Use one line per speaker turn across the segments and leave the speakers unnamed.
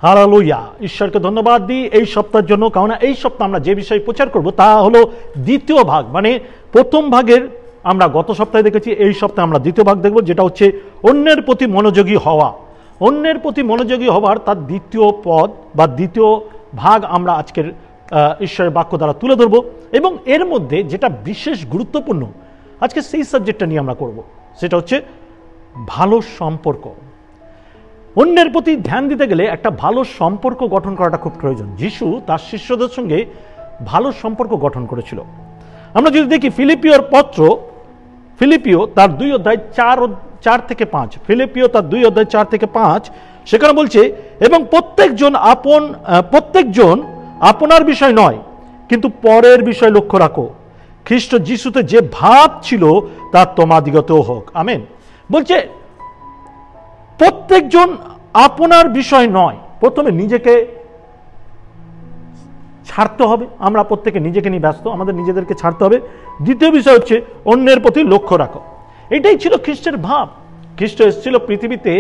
Hallelujah, ঈশ্বরকে ধন্যবাদ দিই এই সপ্তাহের জন্য। কারণ এই সপ্তাহ আমরা যে বিষয়ে প্রচার করব তা হলো দ্বিতীয় ভাগ। মানে প্রথম ভাগের আমরা গত সপ্তাহে দেখেছি, এই সপ্তাহে আমরা দ্বিতীয় ভাগ দেখব, যেটা হচ্ছে অন্যের প্রতি মনোযোগী হওয়া। অন্যের প্রতি মনোযোগী হওয়ার তার দ্বিতীয় পদ বা দ্বিতীয় ভাগ আমরা আজকের ঈশ্বরের বাক্য দ্বারা তুলে ধরব। এবং এর মধ্যে যেটা বিশেষ গুরুত্বপূর্ণ আজকে সেই সাবজেক্টটা নিয়ে আমরা করব, সেটা হচ্ছে ভালো সম্পর্ক। অন্যের প্রতি ধ্যান দিতে গেলে একটা ভালো সম্পর্ক গঠন করাটা খুব প্রয়োজন। যিশু তার শিষ্যদের সঙ্গে ভালো সম্পর্ক গঠন করেছিল। আমরা যদি দেখি ফিলিপিওর পত্র, ফিলিপিও তার 2 অধ্যায় 4 থেকে 5, ফিলিপিও তার 2 অধ্যায় 4 থেকে 5, সেখানে বলছে, এবং প্রত্যেকজন আপনার বিষয় নয় কিন্তু পরের বিষয় লক্ষ্য রাখো, খ্রিস্ট যিশুতে যে ভাব ছিল তা তোমাদিগতেও হোক। আমেন। বলছে প্রত্যেকজন আপনার বিষয় নয়। প্রথমে নিজেকে ছাড়তে হবে, আমরা প্রত্যেকে নিজেকে নিয়ে ব্যস্ত, আমাদের নিজেদেরকে ছাড়তে হবে। দ্বিতীয় বিষয় হচ্ছে অন্যের প্রতি লক্ষ্য রাখো। এটাই ছিল খ্রিস্টের ভাব। খ্রিস্ট এসেছিল পৃথিবীতে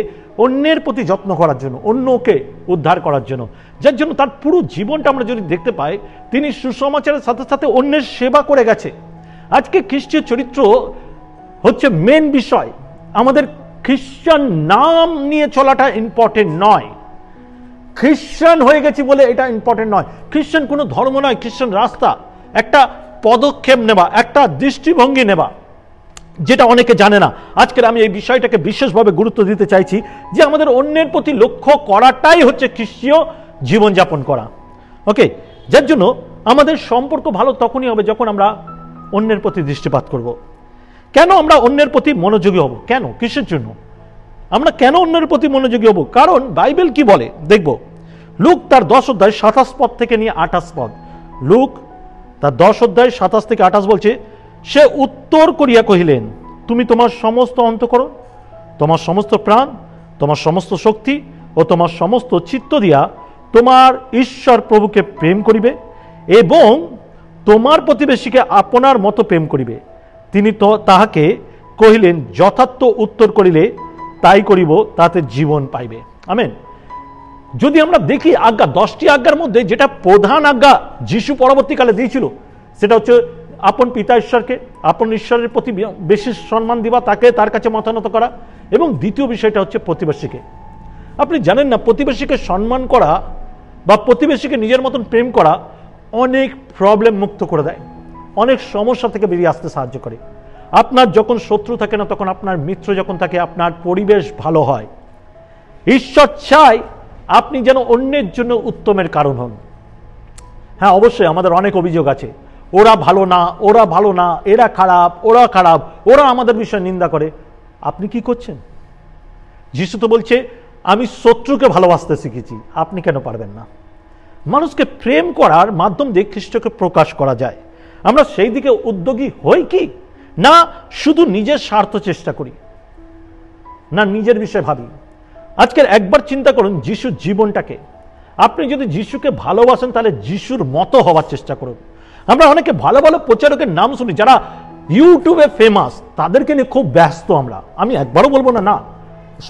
অন্যের প্রতি যত্ন করার জন্য, অন্যকে উদ্ধার করার জন্য, যার জন্য তার পুরো জীবনটা আমরা যদি দেখতে পাই, তিনি সুসমাচারের সাথে সাথে অন্যের সেবা করে গেছে। আজকে খ্রিস্টীয় চরিত্র হচ্ছে মেন বিষয়। আমাদের খ্রিস্টান নাম নিয়ে চলাটা ইম্পর্টেন্ট নয়, খ্রিস্টান হয়ে গেছি বলে এটা ইম্পর্টেন্ট নয়। খ্রিস্টান কোনো ধর্ম নয়, খ্রিস্টান রাস্তা, একটা পদক্ষেপ নেওয়া, একটা দৃষ্টিভঙ্গি নেওয়া, যেটা অনেকে জানে না। আজকের আমি এই বিষয়টাকে বিশেষভাবে গুরুত্ব দিতে চাইছি যে আমাদের অন্যের প্রতি লক্ষ্য করাটাই হচ্ছে খ্রিস্টীয় জীবনযাপন করা। ওকে, যার জন্য আমাদের সম্পর্ক ভালো তখনই হবে যখন আমরা অন্যের প্রতি দৃষ্টিপাত করব। কেন আমরা অন্যের প্রতি মনোযোগী হব? কেন, কিসের জন্য আমরা কেন অন্যের প্রতি মনোযোগী হব? কারণ বাইবেল কি বলে দেখব। লুক তার 10 অধ্যায় 27 পদ থেকে নিয়ে 28 পদ, লুক তার 10 অধ্যায় 27 থেকে 28 বলছে, সে উত্তর করিয়া কহিলেন, তুমি তোমার সমস্ত অন্তঃকরণ, তোমার সমস্ত প্রাণ, তোমার সমস্ত শক্তি ও তোমার সমস্ত চিত্ত দিয়া তোমার ঈশ্বর প্রভুকে প্রেম করিবে এবং তোমার প্রতিবেশীকে আপনার মতো প্রেম করিবে। তিনি তো তাহাকে কহিলেন, যথার্থ উত্তর করিলে তাই করিব, তাতে জীবন পাইবে। আমেন। যদি আমরা দেখি আজ্ঞা, 10টি আজ্ঞার মধ্যে যেটা প্রধান আজ্ঞা যিশু পরবর্তীকালে দিয়েছিল, সেটা হচ্ছে আপন পিতা ঈশ্বরকে, আপন ঈশ্বরের প্রতি বেশি সম্মান দিবা, তাকে তার কাছে মাথা নত করা, এবং দ্বিতীয় বিষয়টা হচ্ছে প্রতিবেশীকে। আপনি জানেন না, প্রতিবেশীকে সম্মান করা বা প্রতিবেশীকে নিজের মতন প্রেম করা অনেক প্রবলেম মুক্ত করে দেয়, অনেক সমস্যা থেকে বেরিয়ে আসতে সাহায্য করে। আপনার যখন শত্রু থাকে না, তখন আপনার মিত্র যখন থাকে, আপনার পরিবেশ ভালো হয়। ঈশ্বর চায় আপনি যেন অন্যের জন্য উত্তমের কারণ হন। হ্যাঁ, অবশ্যই আমাদের অনেক অভিযোগ আছে, ওরা ভালো না, ওরা ভালো না, এরা খারাপ, ওরা খারাপ, ওরা আমাদের বিষয়ে নিন্দা করে। আপনি কি করছেন? যিশু তো বলছে, আমি শত্রুকে ভালোবাসতে শিখেছি, আপনি কেন পারবেন না? মানুষকে প্রেম করার মাধ্যম দিয়ে খ্রিস্টকে প্রকাশ করা যায়। আমরা সেই দিকে উদ্যোগী হই কি না শুধু নিজের স্বার্থ চেষ্টা করি, না নিজের বিষয়ে ভাবি? আজকের একবার চিন্তা করুন যিশুর জীবনটাকে। আপনি যদি যিশুকে ভালোবাসেন তাহলে যিশুর মতো হওয়ার চেষ্টা করুন। আমরা অনেকে ভালো ভালো প্রচারকের নাম শুনি যারা ইউটিউবে ফেমাস, তাদেরকে নিয়ে খুব ব্যস্ত আমরা। আমি একবারও বলবো না,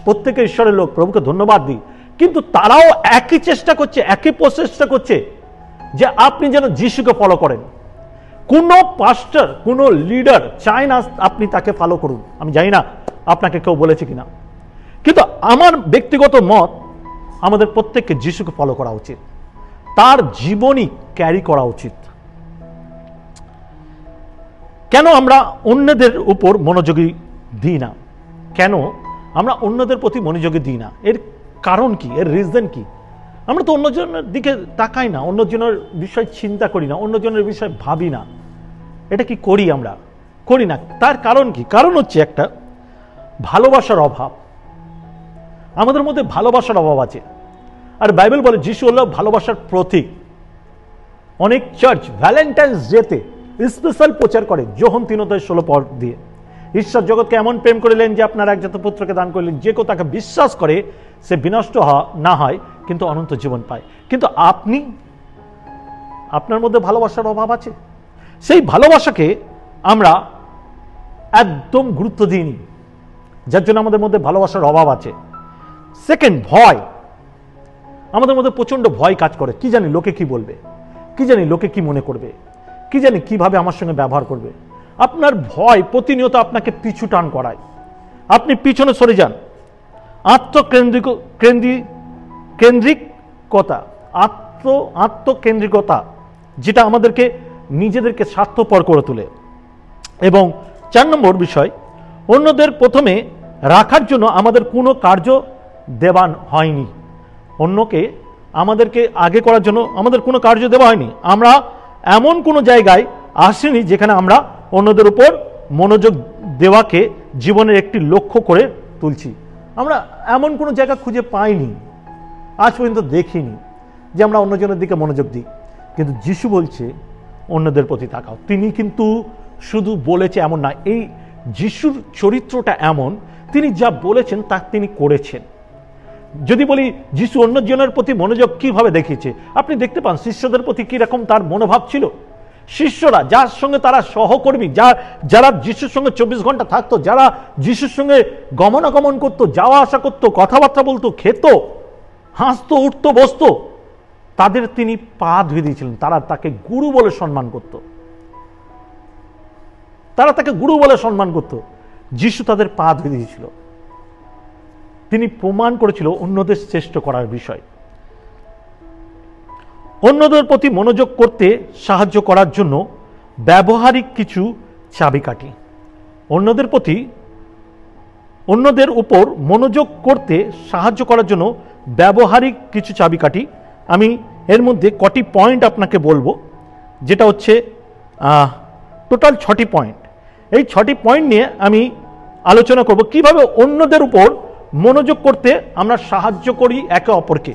প্রত্যেকে ঈশ্বরের লোক, প্রভুকে ধন্যবাদ দিই, কিন্তু তারাও একই চেষ্টা করছে, একই প্রচেষ্টা করছে যে আপনি যেন যিশুকে ফলো করেন। কোনো পাস্টার, কোনো লিডার চায় না আপনি তাকে ফলো করুন। আমি জানি না আপনাকে কেউ বলেছে কিনা, কিন্তু আমার ব্যক্তিগত মত, আমাদের প্রত্যেককে যিশুকে ফলো করা উচিত, তার জীবনই ক্যারি করা উচিত। কেন আমরা অন্যদের উপর মনোযোগী দিই না? কেন আমরা অন্যদের প্রতি মনোযোগী দিই না? এর কারণ কি? এর রিজন কি? আমরা তো অন্যজনের দিকে তাকাই না, অন্যজনের বিষয় চিন্তা করি না, অন্যজনের বিষয় ভাবি না। এটা কি করি? আমরা করি না। তার কারণ কি? কারণ হচ্ছে একটা ভালোবাসার অভাব। আমাদের মধ্যে ভালোবাসার অভাব আছে। আর বাইবেল বলে যিশু হলো ভালোবাসার প্রতীক। অনেক চার্চ ভ্যালেন্টাইন্স ডেতে স্পেশাল প্রচার করে, যোহন 3:16 পদ দিয়ে, ঈশ্বর জগৎকে এমন প্রেম করিলেন যে আপনার একজাত পুত্রকে দান করলেন, যে কেউ তাকে বিশ্বাস করে সে বিনষ্ট না হয় কিন্তু অনন্ত জীবন পায়। কিন্তু আপনার মধ্যে ভালোবাসার অভাব আছে। সেই ভালোবাসাকে আমরা একদম গুরুত্ব দিইনি, যার জন্য আমাদের মধ্যে ভালোবাসার অভাব আছে। সেকেন্ড, ভয়। আমাদের মধ্যে প্রচণ্ড ভয় কাজ করে, কি জানি লোকে কি বলবে, কি জানি লোকে কি মনে করবে, কি জানি কিভাবে আমার সঙ্গে ব্যবহার করবে। আপনার ভয় প্রতিনিয়ত আপনাকে পিছু টান করায়, আপনি পিছনে সরে যান। আত্মকেন্দ্রিকতা যেটা আমাদেরকে নিজেদেরকে স্বার্থপর করে তোলে। এবং 4 নম্বর বিষয়, অন্যদের প্রথমে রাখার জন্য আমাদের কোনো কার্য দেওয়া হয়নি। অন্যকে আমাদেরকে আগে করার জন্য আমাদের কোনো কার্য দেওয়া হয়নি। আমরা এমন কোনো জায়গায় আসিনি যেখানে আমরা অন্যদের উপর মনোযোগ দেওয়াকে জীবনের একটি লক্ষ্য করে তুলছি। আমরা এমন কোনো জায়গা খুঁজে পাইনি, আজ পর্যন্ত দেখিনি যে আমরা অন্যজনের দিকে মনোযোগ দিই। কিন্তু যিশু বলছে অন্যদের প্রতি তাকাও। তিনি কিন্তু শুধু বলেছে এমন না, এই যিশুর চরিত্রটা এমন, তিনি যা বলেছেন তা তিনি করেছেন। যদি বলি যিশু অন্যজনের প্রতি মনোযোগ কিভাবে দেখিয়েছে, আপনি দেখতে পান শিষ্যদের প্রতি কিরকম তার মনোভাব ছিল। শিষ্যরা যার সঙ্গে তারা সহকর্মী, যারা যিশুর সঙ্গে 24 ঘন্টা থাকতো, যারা যিশুর সঙ্গে গমনাগমন করতো, যাওয়া আসা করতো, কথাবার্তা বলতো, খেত, হাসতো, উঠতো, বসতো, তাদের তিনি পা ধুয়ে দিয়েছিলেন। তারা তাকে গুরু বলে সম্মান করত, তারা তাকে গুরু বলে সম্মান করত। যিশু তাদের পা ধুয়ে দিয়েছিল। তিনি প্রমাণ করেছিল অন্যদের শ্রেষ্ঠ করার বিষয়। অন্যদের প্রতি মনোযোগ করতে সাহায্য করার জন্য ব্যবহারিক কিছু চাবিকাঠি। অন্যদের উপর মনোযোগ করতে সাহায্য করার জন্য ব্যবহারিক কিছু চাবিকাঠি। আমি এর মধ্যে কটি পয়েন্ট আপনাকে বলবো, যেটা হচ্ছে টোটাল 6টি পয়েন্ট। এই 6টি পয়েন্ট নিয়ে আমি আলোচনা করব কিভাবে অন্যদের উপর মনোযোগ করতে আমরা সাহায্য করি একে অপরকে,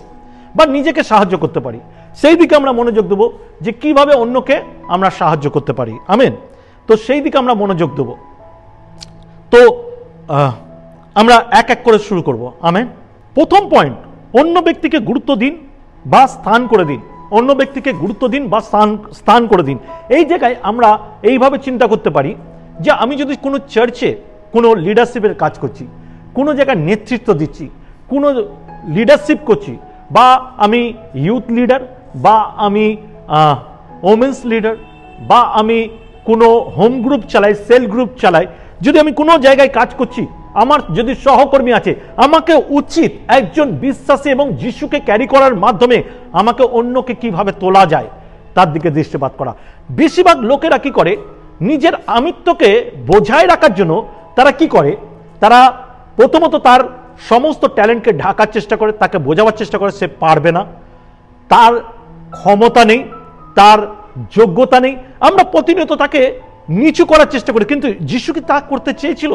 বা নিজেকে সাহায্য করতে পারি। সেই দিকে আমরা মনোযোগ দেবো যে কিভাবে অন্যকে আমরা সাহায্য করতে পারি। আমেন। তো সেই দিকে আমরা মনোযোগ দেব। তো আমরা এক এক করে শুরু করব। আমেন। প্রথম পয়েন্ট, অন্য ব্যক্তিকে গুরুত্ব দিন বা স্থান করে দিন। অন্য ব্যক্তিকে গুরুত্ব দিন বা স্থান করে দিন। এই জায়গায় আমরা এইভাবে চিন্তা করতে পারি যে আমি যদি কোনো চার্চে কোনো লিডারশিপের কাজ করছি, কোনো জায়গায় নেতৃত্ব দিচ্ছি, কোনো লিডারশিপ করছি, বা আমি ইউথ লিডার, বা আমি ওমেন্স লিডার, বা আমি কোনো হোম গ্রুপ চালাই, সেল গ্রুপ চালাই, যদি আমি কোনো জায়গায় কাজ করছি, আমার যদি সহকর্মী আছে, আমাকে উচিত একজন বিশ্বাসী এবং যিশুকে ক্যারি করার মাধ্যমে আমাকে অন্যকে কিভাবে তোলা যায় তার দিকে দৃষ্টিপাত করা। বেশিরভাগ লোকেরা কি করে, নিজের আমিত্বকে বজায় রাখার জন্য তারা কি করে, তারা প্রথমত তার সমস্ত ট্যালেন্টকে ঢাকার চেষ্টা করে, তাকে বোঝাবার চেষ্টা করে সে পারবে না, তার ক্ষমতা নেই, তার যোগ্যতা নেই। আমরা প্রতিনিয়ত তাকে নিচু করার চেষ্টা করি। কিন্তু যিশু কি তা করতে চেয়েছিল?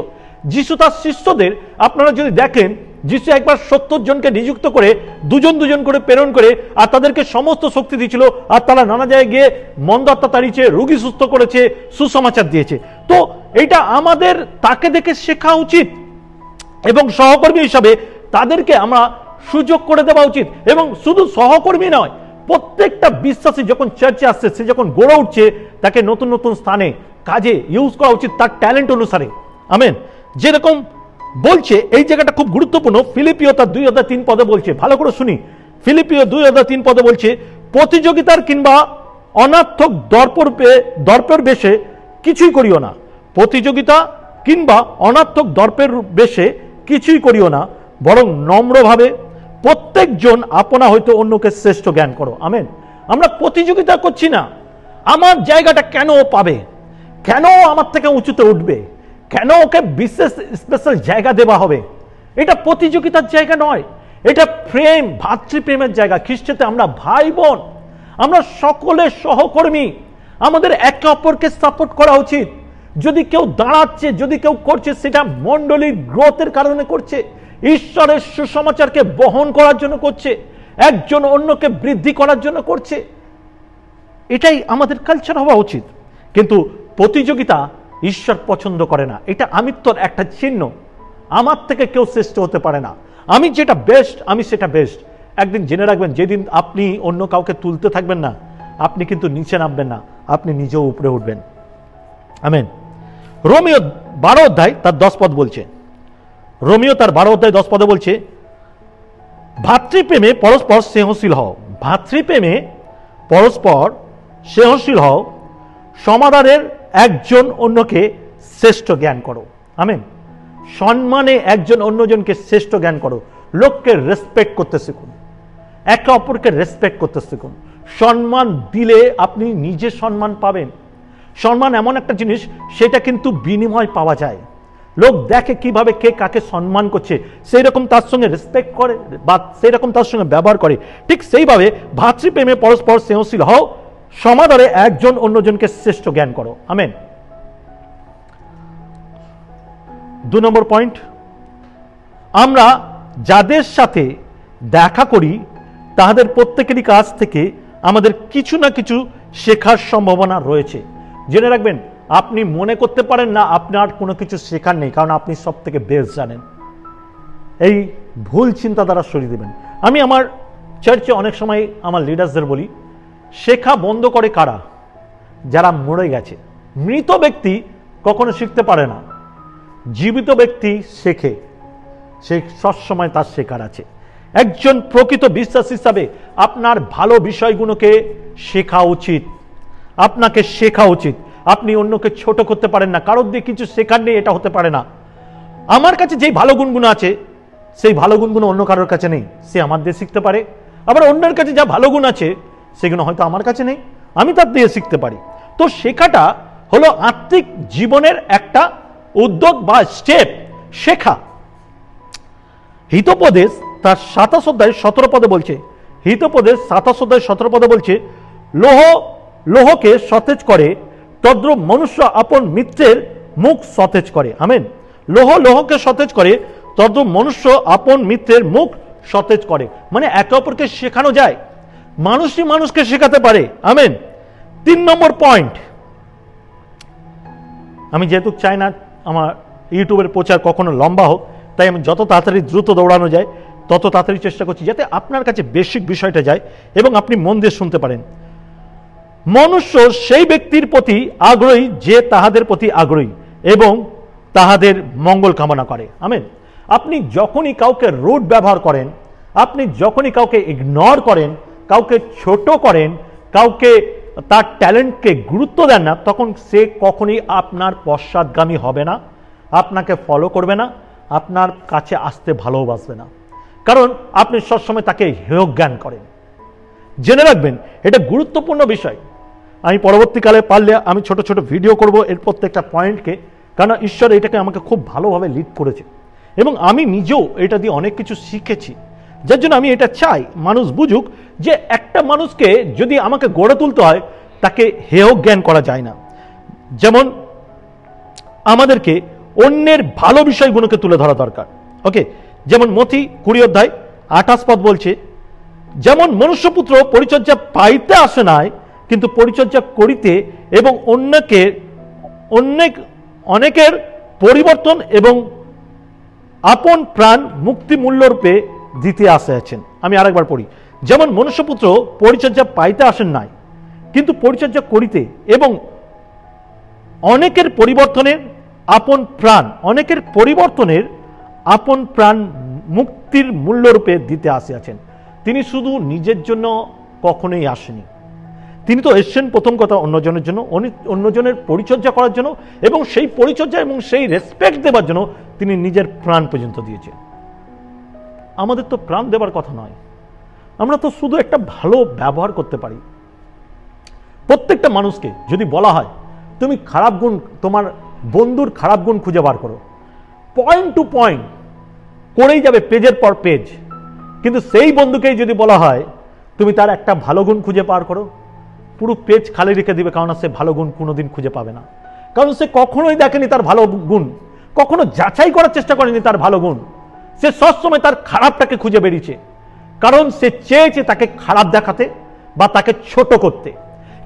যিশু তার শিষ্যদের, আপনারা যদি দেখেন, যিশু একবার 70 জনকে নিযুক্ত করে দুজন দুজন করে প্রেরণ করে আর তাদেরকে সমস্ত শক্তি দিয়েছিল, আর তারা নানা জায়গায় গিয়ে মন্দ আত্মা তাড়িয়েছে, রোগী সুস্থ করেছে, সুসমাচার দিয়েছে। তো এটা আমাদের তাকে দেখে শেখা উচিত এবং সহকর্মী হিসাবে তাদেরকে আমরা সুযোগ করে দেওয়া উচিত। এবং শুধু সহকর্মী নয়, প্রত্যেকটা বিশ্বাসী যখন চার্চে আসছে, সে যখন গড়ে উঠছে, তাকে নতুন নতুন স্থানে কাজে ইউজ করা উচিত তার ট্যালেন্ট অনুসারে। আমেন। যেরকম বলছে, এই জায়গাটা খুব গুরুত্বপূর্ণ, ফিলিপিও তার 2:3 পদে বলছে, ভালো করে শুনি। ফিলিপিও 2:3 পদে বলছে, প্রতিযোগিতার কিংবা অনার্থক দর্পের বেশে কিছুই করিও না। প্রতিযোগিতা কিংবা অনার্থক দর্পের বেশে কিছুই করিও না, বরং নম্রভাবে প্রত্যেকজন আপনা হইতে অন্যকে শ্রেষ্ঠ জ্ঞান করো। আমেন। আমরা প্রতিযোগিতা করছি না, আমার জায়গাটা কেন ও পাবে, কেন আমার থেকে উঁচুতে উঠবে, কেন ওকে বিশেষ স্পেশাল জায়গা দেওয়া হবে। এটা প্রতিযোগিতার জায়গা নয়, এটা প্রেম, ভাতৃপ্রেমের জায়গা। খ্রিস্টতে আমরা ভাই বোন, আমরা সকলে সহকর্মী, আমাদের একে অপরকে সাপোর্ট করা উচিত। যদি কেউ দাঁড়াচ্ছে, যদি কেউ করছে, সেটা মণ্ডলীর গ্রোথের কারণে করছে, ঈশ্বরের সুসমাচারকে বহন করার জন্য করছে, একজন অন্যকে বৃদ্ধি করার জন্য করছে। এটাই আমাদের কালচার হওয়া উচিত। কিন্তু প্রতিযোগিতা ঈশ্বর পছন্দ করে না। এটা আমিত্বর একটা চিহ্ন। আমার থেকে কেউ শ্রেষ্ঠ হতে পারে না, আমি যেটা বেস্ট, আমি সেটা বেস্ট। একদিন জেনে রাখবেন, যেদিন আপনি অন্য কাউকে তুলতে থাকবেন না, আপনি কিন্তু নিচে নামবেন না, আপনি নিজেও উপরে উঠবেন। আমেন। রোমিও 12 অধ্যায় তার 10 পদ বলছে, রোমিও তার 12 অধ্যায় 10 পদে বলছে, ভাতৃপ্রেমে পরস্পর স্নেহশীল হও, ভাতৃপ্রেমে পরস্পর স্নেহশীল হও, সমাদরের একজন অন্যকে শ্রেষ্ঠ জ্ঞান করো। আমেন। সম্মানে একজন অন্যজনকে শ্রেষ্ঠ জ্ঞান করো। লোককে রেসপেক্ট করতে শিখুন, একে অপরকে রেসপেক্ট করতে শিখুন। সম্মান দিলে আপনি নিজে সম্মান পাবেন। সম্মান এমন একটা জিনিস, সেটা কিন্তু বিনিময় পাওয়া যায়। লোক দেখে কিভাবে কে কাকে সম্মান করছে, সেই রকম তার সঙ্গে রেসপেক্ট করে বা সেই রকম তার সঙ্গে ব্যবহার করে। ঠিক সেইভাবে ভাতৃপ্রেমে পরস্পর স্নেহশীল হও, সমাদরে একজন অন্যজনকে শ্রেষ্ঠ জ্ঞান করো। আমেন। 2 নম্বর পয়েন্ট, আমরা যাদের সাথে দেখা করি তাদের প্রত্যেকেরই কাছ থেকে আমাদের কিছু না কিছু শেখার সম্ভাবনা রয়েছে। জেনে রাখবেন, আপনি মনে করতে পারেন না আপনার কোনো কিছু শেখার নেই, কারণ আপনি সব থেকে বেস্ট জানেন। এই ভুল চিন্তাধারা সরিয়ে দেবেন। আমি আমার চার্চে অনেক সময় আমার লিডার্সদের বলি, শেখা বন্ধ করে কারা? যারা মরে গেছে। মৃত ব্যক্তি কখনো শিখতে পারে না, জীবিত ব্যক্তি শেখে, সে সবসময় তার শেখার আছে। একজন প্রকৃত বিশ্বাস হিসাবে আপনার ভালো বিষয়গুলোকে শেখা উচিত, আপনাকে শেখা উচিত। আপনি অন্যকে ছোট করতে পারেন না, কারোর দিয়ে কিছু শেখার নেই, এটা হতে পারে না। আমার কাছে যেই ভালো গুণগুলো আছে, সেই ভালো গুণগুলো অন্য কারোর কাছে নেই, সে আমার দিয়ে শিখতে পারে। আবার অন্যের কাছে যা ভালো গুণ আছে, সেগুলো হয়তো আমার কাছে নেই, আমি তার দিয়ে শিখতে পারি। তো শেখাটা হলো আত্মিক জীবনের একটা উদ্যোগ বা স্টেপ, শেখা। হিতোপদেশ তার 27 অধ্যায় 17 পদে বলছে, হিতোপদেশ 27 অধ্যায় 17 পদে বলছে, লোহকে সতেজ করে তদ্রূপ মনুষ্য আপন মিত্রের মুখ সতেজ করে। আমেন। লোহকে সতেজ করে তদ্রূপ মনুষ্য আপন মিত্রের মুখ সতেজ করে। মানে একে অপরকে শেখানো যায়, মানুষই মানুষকে শেখাতে পারে। আমেন। 3 নম্বর পয়েন্ট, আমি যেহেতু চাই না আমার ইউটিউবের প্রচার কখনো লম্বা হোক, তাই আমি যত তাড়াতাড়ি দ্রুত দৌড়ানো যায় তত তাড়াতাড়ি চেষ্টা করছি, যাতে আপনার কাছে বেসিক বিষয়টা যায় এবং আপনি মন দিয়ে শুনতে পারেন। মনুষ্য সেই ব্যক্তির প্রতি আগ্রহী যে তাহাদের প্রতি আগ্রহী এবং তাহাদের মঙ্গল কামনা করে। আমেন। আপনি যখনই কাউকে রুড ব্যবহার করেন, আপনি যখনই কাউকে ইগনোর করেন, কাউকে ছোট করেন, কাউকে তার ট্যালেন্টকে গুরুত্ব দেন না, তখন সে কখনই আপনার পশ্চাৎগামী হবে না, আপনাকে ফলো করবে না, আপনার কাছে আসতে ভালোবাসবে না, কারণ আপনি সবসময় তাকে হেয় জ্ঞান করেন। জেনে রাখবেন, এটা গুরুত্বপূর্ণ বিষয়। আমি পরবর্তীকালে পারলে আমি ছোট ছোট ভিডিও করব এর প্রত্যেকটা পয়েন্টকে, কারণ ঈশ্বর এটাকে আমাকে খুব ভালোভাবে লিড করেছে এবং আমি নিজেও এটা দিয়ে অনেক কিছু শিখেছি। যার জন্য আমি এটা চাই মানুষ বুঝুক যে একটা মানুষকে যদি আমাকে গড়ে তুলতে হয়, তাকে হেয় জ্ঞান করা যায় না। যেমন আমাদেরকে অন্যের ভালো বিষয়গুলোকে তুলে ধরা দরকার। ওকে, যেমন মথি 20 অধ্যায় 28 পদ বলছে, যেমন মনুষ্যপুত্র পরিচর্যা পাইতে আসে নাই, কিন্তু পরিচর্যা করিতে এবং অনেকের পরিবর্তন এবং আপন প্রাণ মুক্তি মূল্যরূপে দিতে আসিয়াছেন। আমি আরেকবার পড়ি, যেমন মনুষ্যপুত্র পরিচর্যা পাইতে আসেন নাই, কিন্তু পরিচর্যা করিতে এবং অনেকের পরিবর্তনের আপন প্রাণ মুক্তির মূল্যরূপে দিতে আসিয়াছেন। তিনি শুধু নিজের জন্য কখনোই আসেনি, তিনি তো এসছেন প্রথম কথা অন্যজনের জন্য, অন্যজনের পরিচর্যা করার জন্য, এবং সেই পরিচর্যা এবং সেই রেসপেক্ট দেওয়ার জন্য তিনি নিজের প্রাণ পর্যন্ত দিয়েছেন। আমাদের তো প্রাণ দেবার কথা নয়, আমরা তো শুধু একটা ভালো ব্যবহার করতে পারি। প্রত্যেকটা মানুষকে যদি বলা হয় তুমি খারাপ গুণ, তোমার বন্ধুর খারাপ গুণ খুঁজে বার করো, পয়েন্ট টু পয়েন্ট করেই যাবে, পেজের পর পেজ। কিন্তু সেই বন্ধুকেই যদি বলা হয় তুমি তার একটা ভালো গুণ খুঁজে বার করো, পুরো পেজ খালি রেখে দিবে, কারণ সে ভালো গুণ কোনোদিন খুঁজে পাবে না। কারণ সে কখনোই দেখেনি তার ভালো গুণ, কখনো যাচাই করার চেষ্টা করেনি তার ভালো গুণ, সে সবসময় তার খারাপটাকে খুঁজে বেরিয়েছে, কারণ সে চেয়েছে তাকে খারাপ দেখাতে বা তাকে ছোট করতে।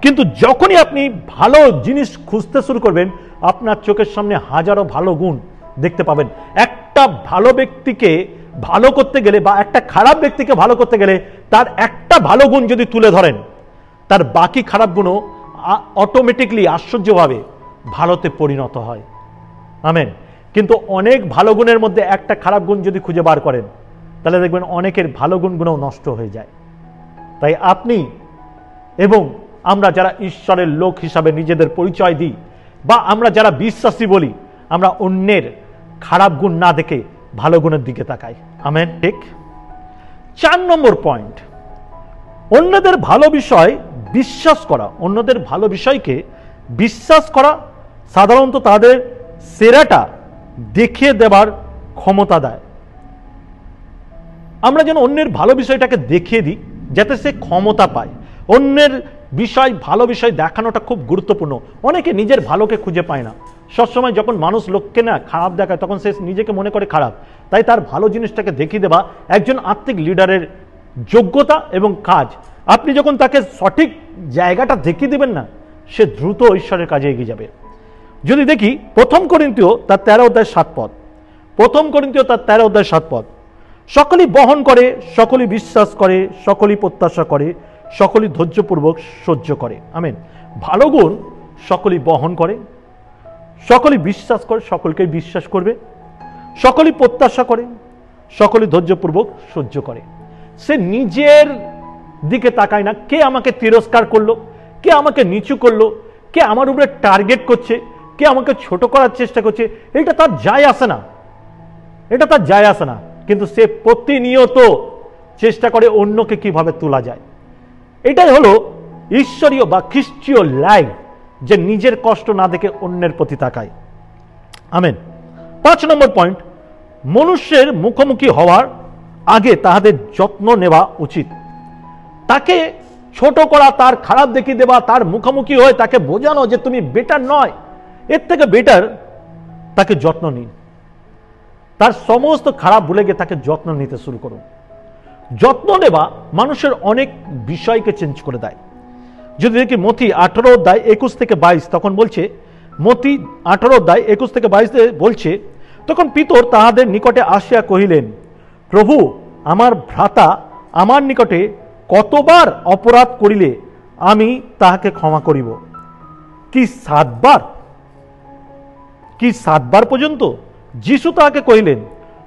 কিন্তু যখনই আপনি ভালো জিনিস খুঁজতে শুরু করবেন, আপনার চোখের সামনে হাজারো ভালো গুণ দেখতে পাবেন। একটা ভালো ব্যক্তিকে ভালো করতে গেলে বা একটা খারাপ ব্যক্তিকে ভালো করতে গেলে তার একটা ভালো গুণ যদি তুলে ধরেন, তার বাকি খারাপ গুণও অটোমেটিকলি আশ্চর্যভাবে ভালোতে পরিণত হয়। আমেন। কিন্তু অনেক ভালো গুণের মধ্যে একটা খারাপ গুণ যদি খুঁজে বার করেন, তাহলে দেখবেন অনেকের ভালো গুণগুলোও নষ্ট হয়ে যায়। তাই আপনি এবং আমরা যারা ঈশ্বরের লোক হিসাবে নিজেদের পরিচয় দিই, বা আমরা যারা বিশ্বাসী বলি, আমরা অন্যের খারাপ গুণ না দেখে ভালো গুণের দিকে তাকাই। আমেন। ঠিক। 4 নম্বর পয়েন্ট, অন্যদের ভালো বিষয় বিশ্বাস করা। অন্যদের ভালো বিষয়কে বিশ্বাস করা সাধারণত তাদের সেরাটা দেখিয়ে দেবার ক্ষমতা দেয়। আমরা যেন অন্যের ভালো বিষয়টাকে দেখিয়ে দিই যাতে সে ক্ষমতা পায়। অন্যের বিষয়, ভালো বিষয় দেখানোটা খুব গুরুত্বপূর্ণ। অনেকে নিজের ভালোকে খুঁজে পায় না। সবসময় যখন মানুষ লোককে না খারাপ দেখায় তখন সে নিজেকে মনে করে খারাপ। তাই তার ভালো জিনিসটাকে দেখিয়ে দেওয়া একজন আত্মিক লিডারের যোগ্যতা এবং কাজ। আপনি যখন তাকে সঠিক জায়গাটা দেখিয়ে দেবেন না, সে দ্রুত ঈশ্বরের কাজে এগিয়ে যাবে। যদি দেখি 1 করিন্থীয় তার 13 অধ্যায় 7 পদ, 1 করিন্থীয় তার 13 অধ্যায় 7 পদ, সকলেই বহন করে, সকলেই বিশ্বাস করে, সকলেই প্রত্যাশা করে, সকলেই ধৈর্যপূর্বক সহ্য করে। আমেন। ভালো গুণ সকলেই বহন করে, সকলেই বিশ্বাস করে, সকলকেই বিশ্বাস করবে, সকলেই প্রত্যাশা করে, সকলেই ধৈর্যপূর্বক সহ্য করে। সে নিজের দিকে তাকায় না, কে আমাকে তিরস্কার করলো, কে আমাকে নিচু করলো, কে আমার উপরে টার্গেট করছে, কে আমাকে ছোট করার চেষ্টা করছে, এটা তার যায় আসে না, এটা তার যায় আসে না। কিন্তু সে প্রতিনিয়ত চেষ্টা করে অন্যকে কিভাবে তোলা যায়। এটাই হলো ঈশ্বরীয় বা খ্রিস্টীয় লাইফ, যে নিজের কষ্ট না দেখে অন্যের প্রতি তাকায়। আমেন। 5 নম্বর পয়েন্ট, মনুষ্যের মুখোমুখি হওয়ার আগে তাহাদের যত্ন নেওয়া উচিত। তাকে ছোট করা, তার খারাপ দেখিয়ে দেওয়া, তার মুখোমুখি হয়ে তাকে বোঝানো যে তুমি বেটার নয়, এর থেকে বেটার তাকে যত্ন নিন। তার সমস্ত খারাপ ভুলে গিয়ে তাকে যত্ন নিতে শুরু করুন। যত্ন নেওয়া মানুষের অনেক বিষয়কে চেঞ্জ করে দেয়। যদি দেখি মথি 18 অধ্যায় 21 থেকে 22, তখন বলছে, মথি 18 অধ্যায় 21 থেকে 22 বলছে, তখন পিতর তাহাদের নিকটে আসিয়া কহিলেন, প্রভু, আমার ভ্রাতা আমার নিকটে কতবার অপরাধ করিলে আমি তাহাকে ক্ষমা করিব? কি 7 বার? কি 7 বার পর্যন্ত? যিশু তাহাকে কহিলেন,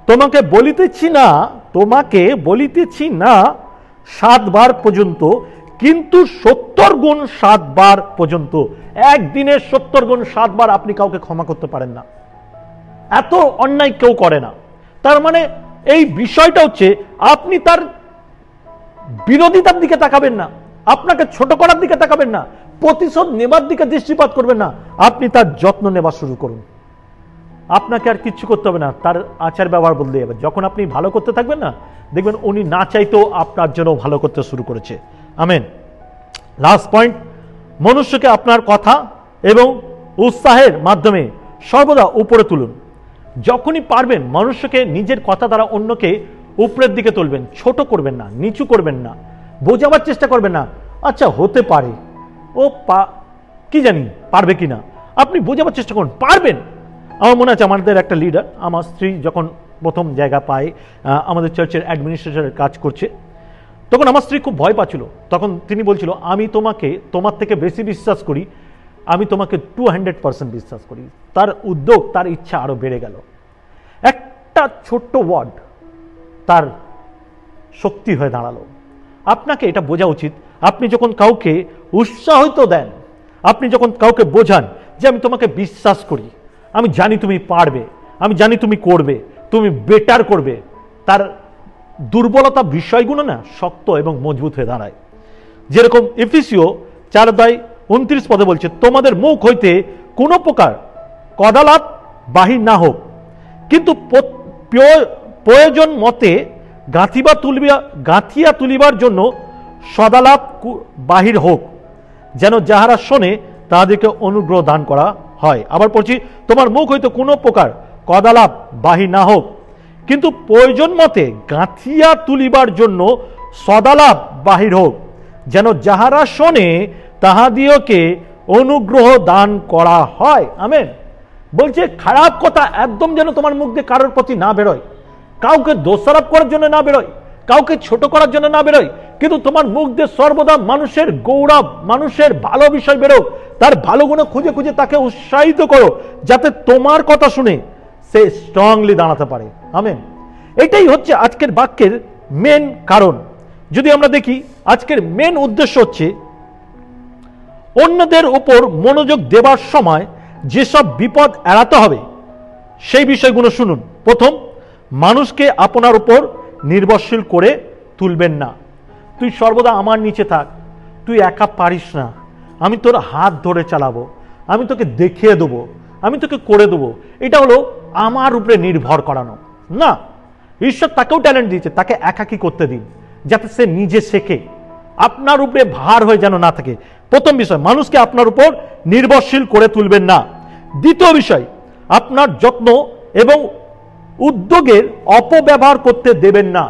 তোমাকে বলিতেছি না 7 বার পর্যন্ত, কিন্তু 70 গুণ 7 বার পর্যন্ত। একদিনে 70 গুণ 7 বার আপনি কাউকে ক্ষমা করতে পারেন না। এত অন্যায় কেউ করে না। তার মানে এই বিষয়টা হচ্ছে, আপনি তার বিরোধিতার দিকে তাকাবেন না, আপনাকে ছোট করার দিকে তাকাবেন না, প্রতিশোধ নেবার দিকে দৃষ্টিপাত করবেন না, আপনি তার যত্ন নেওয়া শুরু করুন। আপনাকে আর কিচ্ছু করতে হবে না, তার আচার ব্যবহার বদলে যাবে। যখন আপনি ভালো করতে থাকবেন না, দেখবেন উনি না চাইতেও আপনার জন্য ভালো করতে শুরু করেছে। আমেন। লাস্ট পয়েন্ট, মনুষ্যকে আপনার কথা এবং উৎসাহের মাধ্যমে সর্বদা উপরে তুলুন। যখনই পারবেন মানুষকে নিজের কথা দ্বারা অন্যকে উপরের দিকে তুলবেন। ছোট করবেন না, নিচু করবেন না, বোঝাবার চেষ্টা করবেন না। আচ্ছা, হতে পারে ও কি জানি পারবে কিনা, আপনি বোঝাবার চেষ্টা করুন, পারবেন। আমার মনে আছে আমাদের একটা লিডার, আমার স্ত্রী যখন প্রথম জায়গা পায়, আমাদের চার্চের অ্যাডমিনিস্ট্রেটরের কাজ করছে, তখন আমার স্ত্রী খুব ভয় পাচ্ছিল। তখন তিনি বলছিল, আমি তোমার থেকে বেশি বিশ্বাস করি, আমি তোমাকে 200% বিশ্বাস করি। তার উদ্যোগ, তার ইচ্ছা আরো বেড়ে গেল। একটা ছোট্ট ওয়ার্ড তার শক্তি হয়ে দাঁড়ালো। আপনাকে এটা বোঝা উচিত, আপনি যখন কাউকে উৎসাহিত দেন, আপনি যখন কাউকে বোঝান যে আমি তোমাকে বিশ্বাস করি, আমি জানি তুমি পারবে, আমি জানি তুমি করবে, তুমি বেটার করবে, তার দুর্বলতা বিষয়গুলো না শক্ত এবং মজবুত হয়ে দাঁড়ায়। যেরকম এফেসীয় 4:29 পদে বলছে, তোমাদের মুখ হইতে কোনো প্রকার কদালাপ বাহির না হোক, কিন্তু প্রয়োজন মতে গাঁথিয়া তুলিবার জন্য সদালাপ বাহির হোক, যেন যাহারা শোনে তাহাদেরকে অনুগ্রহ দান করা হয়। আবার পড়ছি, তোমার মুখ হইতে কোনো প্রকার কদালাপ বাহির না হোক, কিন্তু প্রয়োজন মতে গাঁথিয়া তুলিবার জন্য সদালাপ বাহির হোক, যেন যাহারা শোনে তাহাদিওকে অনুগ্রহ দান করা হয়। আমেন। বলছে খারাপ কথা একদম যেন তোমার মুখ দিয়ে কারোর প্রতি না বেরোয়, কাউকে দোষারোপ করার জন্য না বেরোয়, কাউকে ছোট করার জন্য না বেরোয়, কিন্তু তোমার মুখ দিয়ে সর্বদা মানুষের গৌরব, মানুষের ভালো বিষয় বেরো, তার ভালো গুণ খুঁজে খুঁজে তাকে উৎসাহিত করো, যাতে তোমার কথা শুনে সে স্ট্রংলি দাঁড়াতে পারে। আমেন। এটাই হচ্ছে আজকের বাক্যের মেন কারণ। যদি আমরা দেখি আজকের মেন উদ্দেশ্য হচ্ছে অন্যদের উপর মনোযোগ দেবার সময় যেসব বিপদ এড়াতে হবে সেই বিষয়গুলো শুনুন। প্রথম, মানুষকে আপনার উপর নির্ভরশীল করে তুলবেন না। তুই সর্বদা আমার নিচে থাক, তুই একা পারিস না, আমি তোর হাত ধরে চালাবো, আমি তোকে দেখিয়ে দেবো, আমি তোকে করে দেবো। এটা হলো আমার উপরে নির্ভর করানো না। ঈশ্বর তাকেও ট্যালেন্ট দিয়েছে, তাকে একাকী করতে দিন যাতে সে নিজে শেখে, আপনার উপরে ভার হয়ে যেন না থাকে। প্রথম বিষয়, মানুষকে আপনার উপর নির্ভরশীল করে তুলবেন না। দ্বিতীয় বিষয়, আপনার যত্ন এবং উদ্যোগের অপব্যবহার করতে দেবেন না।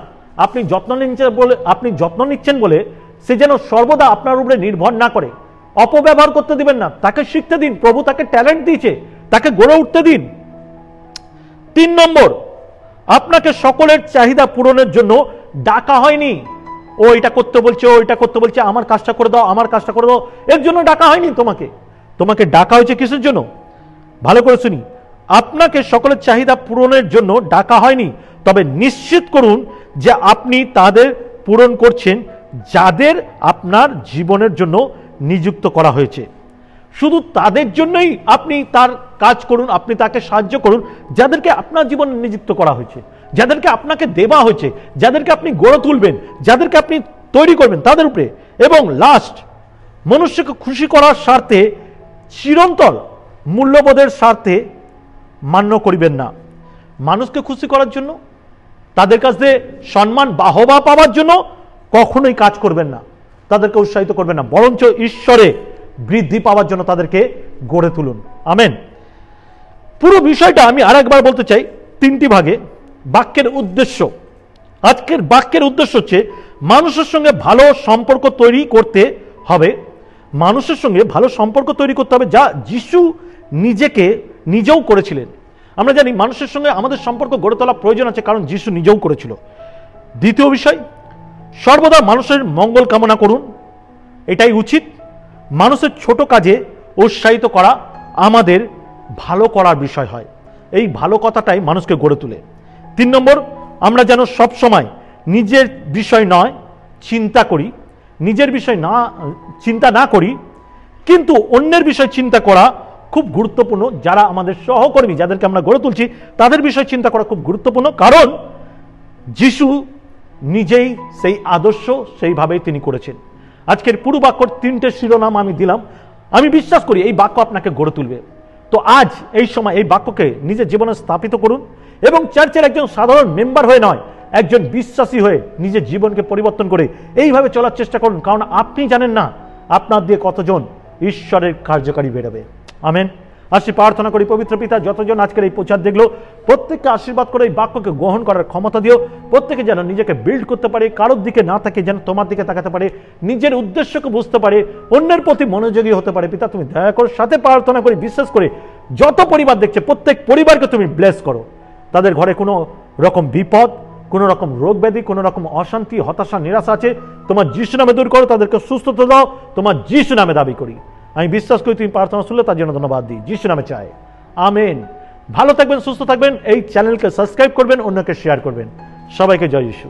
আপনি যত্ন নিচ্ছেন বলে সে যেন সর্বদা আপনার উপরে নির্ভর না করে। অপব্যবহার করতে দিবেন না, তাকে শিখতে দিন। প্রভু তাকে ট্যালেন্ট দিয়েছে, তাকে গড়ে উঠতে দিন। 3 নম্বর, আপনাকে সকলের চাহিদা পূরণের জন্য ডাকা হয়নি। ও এটা করতে বলছে, ও এটা করতে বলছে, আমার কাজটা করে দাও, আমার কাজটা করে দাও, এর জন্য ডাকা হয়নি তোমাকে। তোমাকে ডাকা হয়েছে কিসের জন্য? ভালো করে শুনি, আপনাকে সকলের চাহিদা পূরণের জন্য ডাকা হয়নি, তবে নিশ্চিত করুন যে আপনি তাদের পূরণ করছেন যাদের আপনার জীবনের জন্য নিযুক্ত করা হয়েছে। শুধু তাদের জন্যই আপনি তার কাজ করুন, আপনি তাকে সাহায্য করুন যাদেরকে আপনার জীবনে নিযুক্ত করা হয়েছে, যাদেরকে আপনাকে দেওয়া হয়েছে, যাদেরকে আপনি গড়ে তুলবেন, যাদেরকে আপনি তৈরি করবেন তাদের উপরে। এবং লাস্ট, মনুষ্যকে খুশি করার স্বার্থে, চিরন্তর মূল্যবোধের স্বার্থে মান্য করিবেন না। মানুষকে খুশি করার জন্য, তাদের কাছে সম্মান বাহবা পাওয়ার জন্য কখনোই কাজ করবেন না, তাদেরকে উৎসাহিত করবেন না, বরঞ্চ ঈশ্বরে বৃদ্ধি পাওয়ার জন্য তাদেরকে গড়ে তুলুন। আমেন। পুরো বিষয়টা আমি আরেকবার বলতে চাই 3টি ভাগে। বাক্যের উদ্দেশ্য, আজকের বাক্যের উদ্দেশ্য হচ্ছে মানুষের সঙ্গে ভালো সম্পর্ক তৈরি করতে হবে। মানুষের সঙ্গে ভালো সম্পর্ক তৈরি করতে হবে, যা যিশু নিজেও করেছিলেন। আমরা জানি মানুষের সঙ্গে আমাদের সম্পর্ক গড়ে তোলা প্রয়োজন আছে, কারণ যিশু নিজেও করেছিল। দ্বিতীয় বিষয়, সর্বদা মানুষের মঙ্গল কামনা করুন, এটাই উচিত। মানুষের ছোট কাজে উৎসাহিত করা আমাদের ভালো করার বিষয় হয়, এই ভালো কথাটাই মানুষকে গড়ে তোলে। 3 নম্বর, আমরা যেন সব সময় নিজের বিষয় নয় চিন্তা করি, নিজের বিষয় চিন্তা না করি, কিন্তু অন্যের বিষয় চিন্তা করা খুব গুরুত্বপূর্ণ। যারা আমাদের সহকর্মী, যাদেরকে আমরা গড়ে তুলছি, তাদের বিষয় চিন্তা করা খুব গুরুত্বপূর্ণ, কারণ যিশু নিজেই সেই আদর্শ সেইভাবেই তিনি করেছেন। আজকের পুরো বাক্যর 3টে শিরোনাম আমি দিলাম। আমি বিশ্বাস করি এই বাক্য আপনাকে গড়ে তুলবে। তো আজ এই সময় এই বাক্যকে নিজের জীবনে স্থাপিত করুন এবং চার্চের একজন সাধারণ মেম্বার হয়ে নয়, একজন বিশ্বাসী হয়ে নিজের জীবনকে পরিবর্তন করে এইভাবে চলার চেষ্টা করুন, কারণ আপনি জানেন না আপনার দিয়ে কতজন ঈশ্বরের কার্যকারী বেরোবে। আমেন। আসি প্রার্থনা করি, পবিত্র পিতা, যতজন আজকের এই প্রচার দেখলো প্রত্যেককে আশীর্বাদ করে এই বাক্যকে গ্রহণ করার ক্ষমতা দিও। প্রত্যেকে যেন নিজেকে বিল্ড করতে পারে, কারোর দিকে না থাকে, যেন তোমার দিকে তাকাতে পারে, নিজের উদ্দেশ্যকে বুঝতে পারে, অন্যের প্রতি মনোযোগী হতে পারে। পিতা, তুমি দয়া করো। সাথে প্রার্থনা করি, বিশেষ করে যত পরিবার দেখছে প্রত্যেক পরিবারকে তুমি ব্লেস করো। তাদের ঘরে কোনো রকম বিপদ, কোনো রকম রোগ ব্যাধি, কোনো রকম অশান্তি, হতাশা, নিরাশা আছে, তোমার যিশু নামে দূর করো। তাদেরকে সুস্থতা দাও, তোমার যিশু নামে দাবি করি। আমি বিশ্বাস করি তুমি প্রার্থনা শুনলে, তার জন্য ধন্যবাদ দিই। যিশু নামে চাই, আমেন। ভালো থাকবেন, সুস্থ থাকবেন। এই চ্যানেলকে সাবস্ক্রাইব করবেন, অন্যকে শেয়ার করবেন। সবাইকে জয় যিশু।